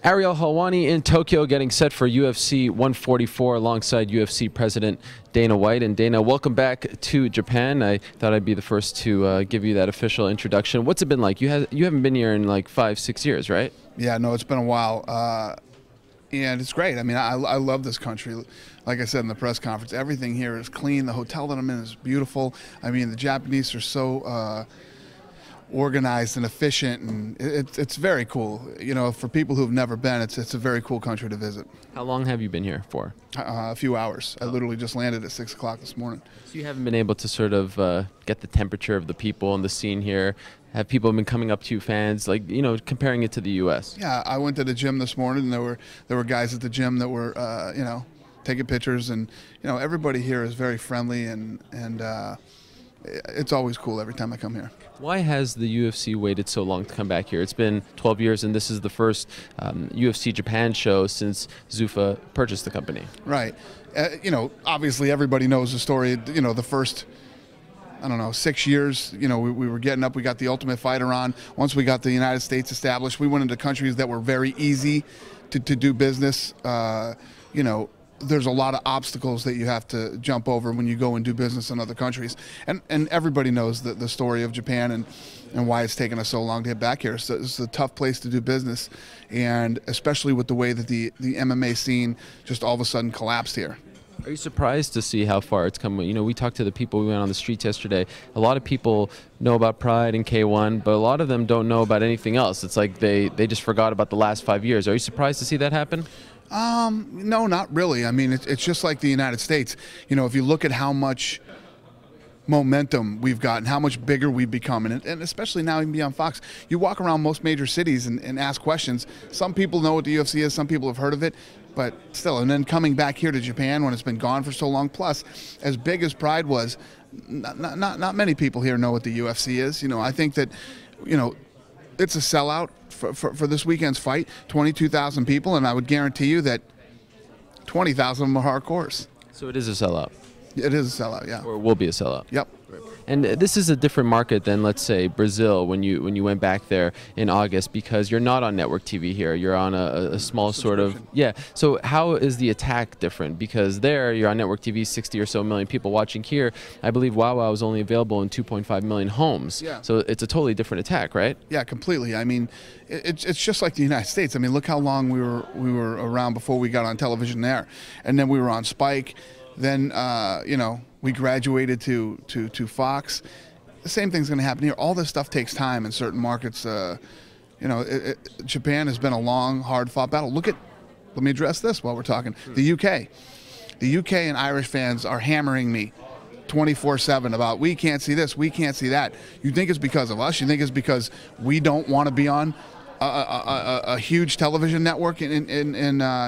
Ariel Helwani in Tokyo getting set for UFC 144 alongside UFC President Dana White. And Dana, welcome back to Japan. I thought I'd be the first to give you that official introduction. What's it been like? You haven't been here in like 5-6 years, right? Yeah, no, it's been a while. And it's great. I mean, I love this country. Like I said in the press conference, everything here is clean. The hotel that I'm in is beautiful. I mean, the Japanese are so organized and efficient, and it's very cool. You know, for people who've never been, it's a very cool country to visit. How long have you been here for? A few hours. I literally just landed at 6 o'clock this morning. So you haven't been able to sort of get the temperature of the people and the scene here. Have people been coming up to you, fans, like, you know, comparing it to the U.S.? Yeah, I went to the gym this morning, and there were guys at the gym that were, you know, taking pictures, and you know, everybody here is very friendly, and it's always cool every time I come here. Why has the UFC waited so long to come back here? It's been 12 years, and this is the first UFC Japan show since Zuffa purchased the company. Right. You know, obviously everybody knows the story. You know, the first, I don't know, 6 years, you know, we were getting up. We got the Ultimate Fighter on. Once we got the United States established, we went into countries that were very easy to do business. You know, there's a lot of obstacles that you have to jump over when you go and do business in other countries. And everybody knows the story of Japan and why it's taken us so long to get back here. So it's a tough place to do business, and especially with the way that the MMA scene just all of a sudden collapsed here. Are you surprised to see how far it's come? You know, we talked to the people, we went on the streets yesterday. A lot of people know about Pride and K1, but a lot of them don't know about anything else. It's like they just forgot about the last 5 years. Are you surprised to see that happen? No, not really. I mean, it's just like the United States. You know, if you look at how much momentum we've gotten, how much bigger we've become, and especially now even beyond Fox, you walk around most major cities and ask questions. Some people know what the UFC is, some people have heard of it, but still, and then coming back here to Japan when it's been gone for so long, plus, as big as Pride was, not many people here know what the UFC is. You know, I think that, you know, it's a sellout for this weekend's fight, 22,000 people, and I would guarantee you that 20,000 of them are hardcores. So it is a sellout? It is a sellout, yeah. Or will be a sellout? Yep. And this is a different market than, let's say, Brazil when you went back there in August, because you're not on network TV here. You're on a small sort of, yeah. So how is the attack different? Because there you're on network TV, 60 or so million people watching. Here, I believe WoW was only available in 2.5 million homes. Yeah. So it's a totally different attack, right? Yeah, completely. I mean, it's just like the United States. I mean, look how long we were around before we got on television there, and then we were on Spike. Then, you know, we graduated to Fox. The same thing's going to happen here. All this stuff takes time in certain markets. You know, Japan has been a long, hard-fought battle. Let me address this while we're talking. The UK. The UK and Irish fans are hammering me 24/7 about, we can't see this, we can't see that. You think it's because of us? You think it's because we don't want to be on a huge television network in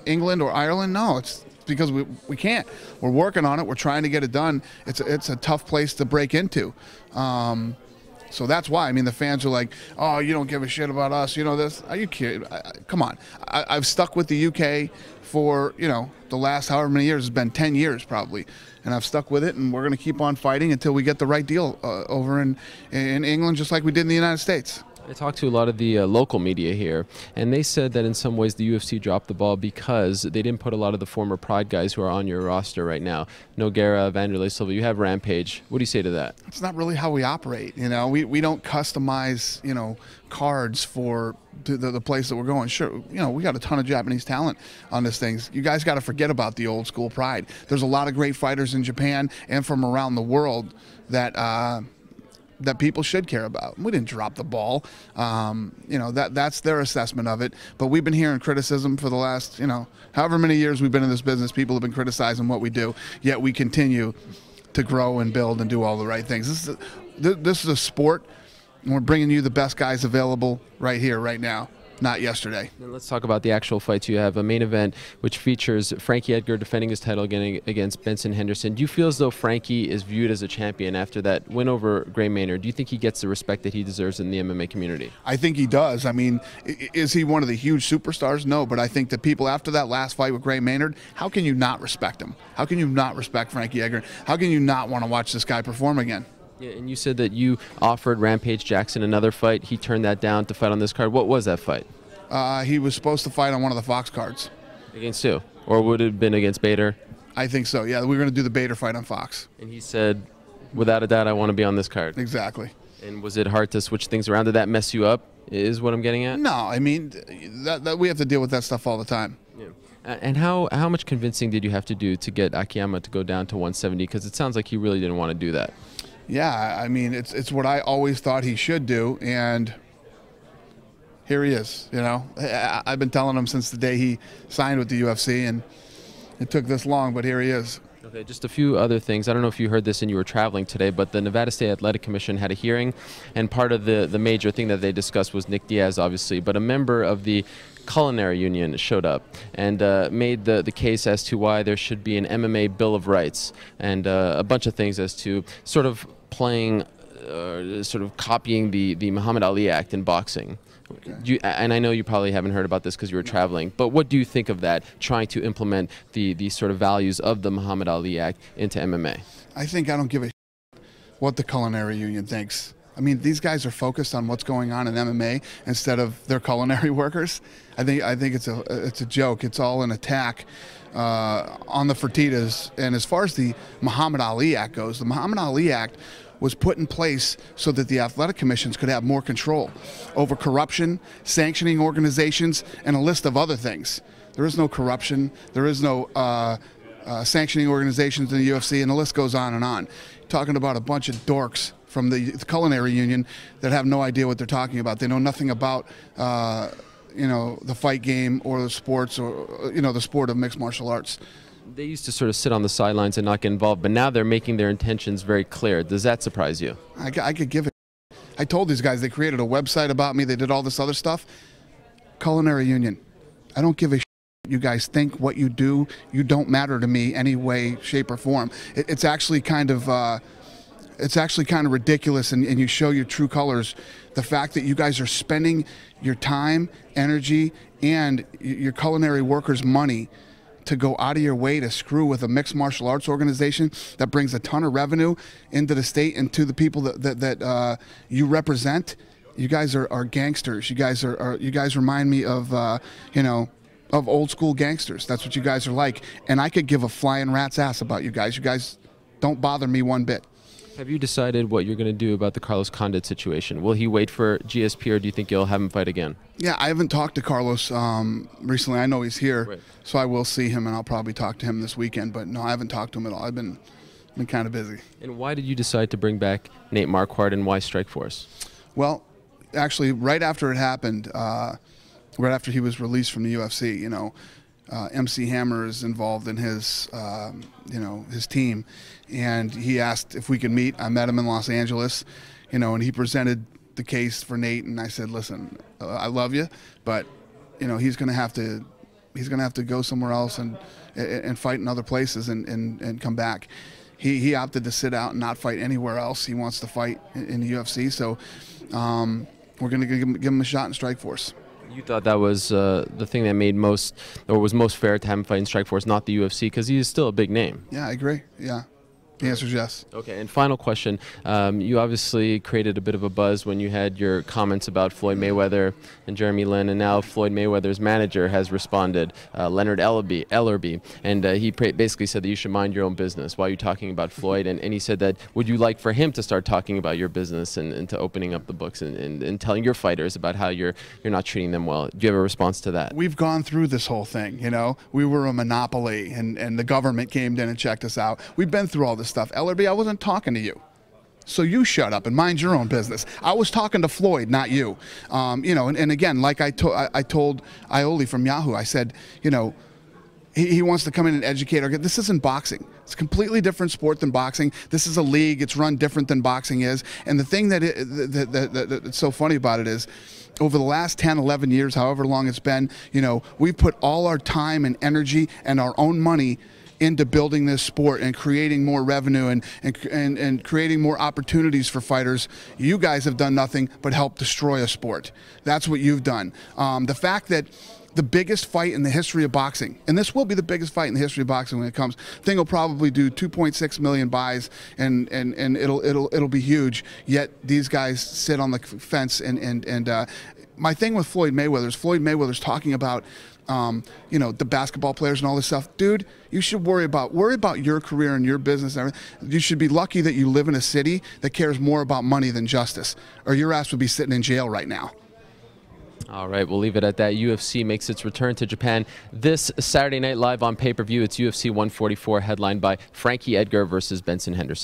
England or Ireland? No, it's because we can't. We're working on it. We're trying to get it done. It's a tough place to break into. So that's why. I mean, the fans are like, oh, you don't give a shit about us. You know this? Are you kidding? Come on. I've stuck with the UK for, you know, the last however many years. It's been 10 years probably. And I've stuck with it, and we're going to keep on fighting until we get the right deal over in England, just like we did in the United States. I talked to a lot of the local media here, and they said that in some ways the UFC dropped the ball because they didn't put a lot of the former Pride guys who are on your roster right now. Nogueira, Vanderlei Silva, you have Rampage. What do you say to that? It's not really how we operate. You know, we don't customize, you know, cards for the place that we're going. Sure, you know, we got a ton of Japanese talent on this thing. You guys got to forget about the old school Pride. There's a lot of great fighters in Japan and from around the world that people should care about. We didn't drop the ball. You know, that's their assessment of it. But we've been hearing criticism for the last, you know, however many years we've been in this business. People have been criticizing what we do, yet we continue to grow and build and do all the right things. This is a sport, and we're bringing you the best guys available right here, right now. Not yesterday. Then let's talk about the actual fights. You have a main event which features Frankie Edgar defending his title against Benson Henderson. Do you feel as though Frankie is viewed as a champion after that win over Gray Maynard? Do you think he gets the respect that he deserves in the MMA community? I think he does. I mean, is he one of the huge superstars? No, but I think the people after that last fight with Gray Maynard, how can you not respect him? How can you not respect Frankie Edgar? How can you not want to watch this guy perform again? Yeah, and you said that you offered Rampage Jackson another fight. He turned that down to fight on this card. What was that fight? He was supposed to fight on one of the Fox cards. Against who? Or would it have been against Bader? I think so, yeah. We were going to do the Bader fight on Fox. And he said, without a doubt, I want to be on this card. Exactly. And was it hard to switch things around? Did that mess you up, is what I'm getting at? No, I mean, that we have to deal with that stuff all the time. Yeah. And how much convincing did you have to do to get Akiyama to go down to 170? Because it sounds like he really didn't want to do that. Yeah, I mean, it's what I always thought he should do, and here he is. You know, I've been telling him since the day he signed with the UFC, and it took this long, but here he is. Okay, just a few other things. I don't know if you heard this and you were traveling today, but the Nevada State Athletic Commission had a hearing, and part of the major thing that they discussed was Nick Diaz, obviously, but a member of the culinary union showed up and made the case as to why there should be an MMA Bill of Rights and a bunch of things as to sort of playing, sort of copying the Muhammad Ali Act in boxing. Okay. And I know you probably haven't heard about this because you were traveling, but what do you think of that, trying to implement the sort of values of the Muhammad Ali Act into MMA? I don't give a what the culinary union thinks. I mean, these guys are focused on what's going on in MMA instead of their culinary workers. I think it's a joke. It's all an attack on the Fertitas. And as far as the Muhammad Ali Act goes, the Muhammad Ali Act was put in place so that the athletic commissions could have more control over corruption, sanctioning organizations, and a list of other things. There is no corruption. There is no sanctioning organizations in the UFC, and the list goes on and on. Talking about a bunch of dorks from the culinary union that have no idea what they're talking about. They know nothing about you know, the fight game or the sports or the sport of mixed martial arts. They used to sort of sit on the sidelines and not get involved, but now they're making their intentions very clear. Does that surprise you? I could give it. I told these guys, they created a website about me. They did all this other stuff. Culinary union. I don't give a shit. You guys think what you do. You don't matter to me any way, shape, or form. It's actually kind of ridiculous, and you show your true colors. The fact that you guys are spending your time, energy, and your culinary workers' money to go out of your way to screw with a mixed martial arts organization that brings a ton of revenue into the state and to the people that you represent. You guys are gangsters. You guys remind me of of old school gangsters. That's what you guys are like. And I could give a flying rat's ass about you guys. You guys don't bother me one bit. Have you decided what you're going to do about the Carlos Condit situation? Will he wait for GSP, or do you think you'll have him fight again? Yeah, I haven't talked to Carlos recently. I know he's here, right, so I will see him, and I'll probably talk to him this weekend. But no, I haven't talked to him at all. I've been kind of busy. And why did you decide to bring back Nate Marquardt, and why Strikeforce? Well, actually, right after it happened, right after he was released from the UFC, MC Hammer is involved in his, his team, and he asked if we could meet. I met him in Los Angeles, and he presented the case for Nate, and I said, listen, I love you, but, he's going to have to go somewhere else and fight in other places and come back. He opted to sit out and not fight anywhere else. He wants to fight in the UFC, so we're going to give him a shot in Strikeforce. You thought that was the thing that was most fair to have him fight in Strikeforce, not the UFC, because he is still a big name. Yeah, I agree. Yeah. The answer is yes. Okay, and final question. You obviously created a bit of a buzz when you had your comments about Floyd Mayweather and Jeremy Lin, and now Floyd Mayweather's manager has responded, Leonard Ellerby, and he basically said that you should mind your own business while you're talking about Floyd, and he said that would you like for him to start talking about your business and to opening up the books and telling your fighters about how you're not treating them well. Do you have a response to that? We've gone through this whole thing, We were a monopoly, and the government came in and checked us out. We've been through all this stuff. Ellerby, I wasn't talking to you, so you shut up and mind your own business. I was talking to Floyd, not you. And again, like I told Ioli from Yahoo, I said, he wants to come in and educate our kids. This isn't boxing. It's a completely different sport than boxing. This is a league. It's run different than boxing is. And the thing that's so funny about it is, over the last 10, 11 years, however long it's been, we've put all our time and energy and our own money into building this sport and creating more revenue and creating more opportunities for fighters. You guys have done nothing but help destroy a sport. That's what you've done. The fact that the biggest fight in the history of boxing, and this will be the biggest fight in the history of boxing when it comes, thing will probably do 2.6 million buys, and it'll be huge. Yet these guys sit on the fence and my thing with Floyd Mayweather is Floyd Mayweather's talking about, you know, the basketball players and all this stuff. Dude, you should worry about your career and your business and everything. You should be lucky that you live in a city that cares more about money than justice, or your ass would be sitting in jail right now. All right, we'll leave it at that. UFC makes its return to Japan this Saturday night live on pay-per-view. It's UFC 144, headlined by Frankie Edgar versus Benson Henderson.